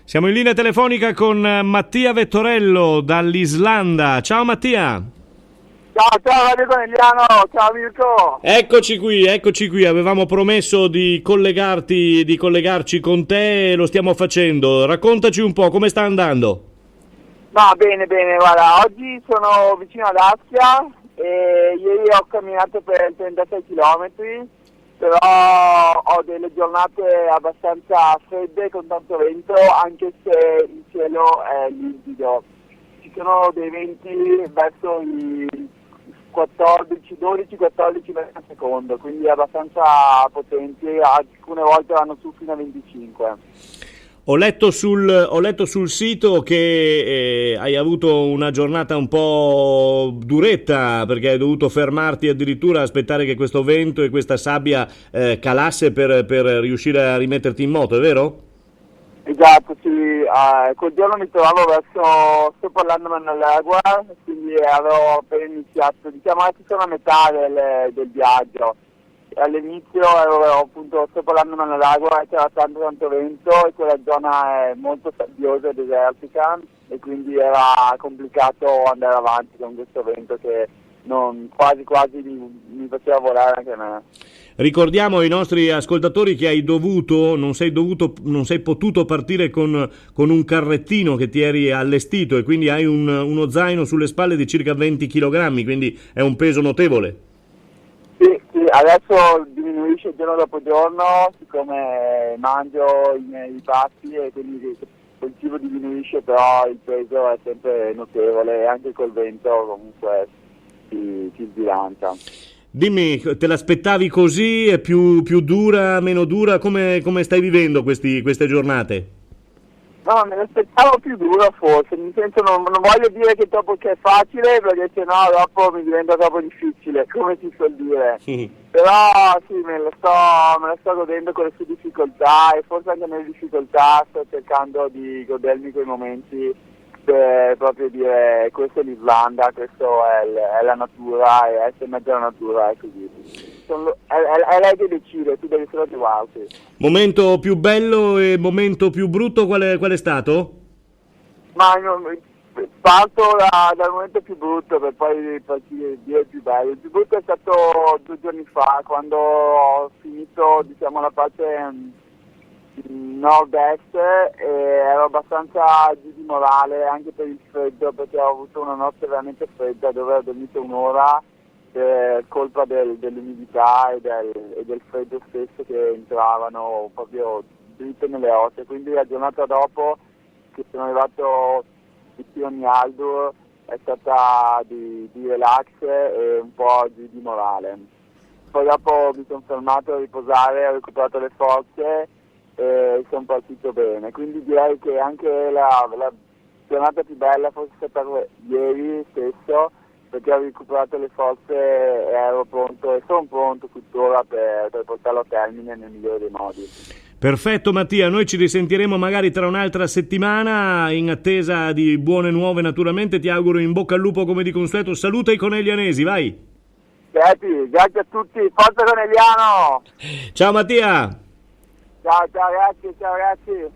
Siamo in linea telefonica con Mattia Vettorello dall'Islanda. Ciao Mattia. Ciao Radio Conegliano, ciao Mirko. Eccoci qui. Avevamo promesso di collegarci con te e lo stiamo facendo. Raccontaci un po' come sta andando. No, bene, guarda, oggi sono vicino ad Astia e ieri ho camminato per 36 km, però ho delle giornate abbastanza fredde con tanto vento, anche se il cielo è limpido. Ci sono dei venti verso i 12-14 metri al secondo, quindi abbastanza potenti, alcune volte vanno su fino a 25. Ho letto sul sito che hai avuto una giornata un po' duretta, perché hai dovuto fermarti addirittura, aspettare che questo vento e questa sabbia calasse per riuscire a rimetterti in moto, è vero? Esatto, sì, quel giorno mi trovavo sopra l'Agua, quindi avevo appena iniziato, diciamo che sono a metà del viaggio. All'inizio ero appunto sopra l'Agua e c'era tanto vento e quella zona è molto sabbiosa e desertica e quindi era complicato andare avanti con questo vento che quasi mi faceva volare anche a me. Ricordiamo ai nostri ascoltatori che non sei potuto partire con un carrettino che ti eri allestito e quindi hai uno zaino sulle spalle di circa 20 kg, quindi è un peso notevole. Sì, adesso diminuisce giorno dopo giorno, siccome mangio i miei pasti e quindi il cibo diminuisce, però il peso è sempre notevole e anche col vento comunque si sbilancia. Dimmi, te l'aspettavi così? È più dura, meno dura? Come stai vivendo queste giornate? No, me l'aspettavo più dura forse, nel senso non voglio dire che è facile, perché sennò dopo mi diventa troppo difficile, come si suol dire. Però sì, me la sto godendo con le sue difficoltà e forse anche nelle difficoltà sto cercando di godermi quei momenti per proprio dire questo è l'Islanda, questo è la natura e essere in mezzo alla natura è così. È lei che decide, tu devi solo trovarti. Momento più bello e momento più brutto qual è stato? Ma parto dal momento più brutto per poi dire il più bello. Il più brutto è stato 2 giorni fa, quando ho finito la parte nord-est e ero abbastanza giù di morale anche per il freddo, perché ho avuto una notte veramente fredda dove ho dormito un'ora per colpa dell'umidità e del freddo stesso che entravano proprio dritto nelle ossa. Quindi la giornata dopo, che sono arrivato vicino a Mialdur, è stata di relax e un po' giù di morale. Poi dopo mi sono fermato a riposare, ho recuperato le forze e sono partito bene. Quindi direi che anche la giornata più bella fosse stata ieri stesso, perché ho recuperato le forze e ero pronto e sono pronto tuttora per portarlo a termine nel migliore dei modi. Perfetto Mattia, noi ci risentiremo magari tra un'altra settimana in attesa di buone nuove naturalmente. Ti auguro in bocca al lupo come di consueto. Saluta i coneglianesi, vai! Grazie a tutti, forza Conegliano! Ciao Mattia! Ciao ragazzi.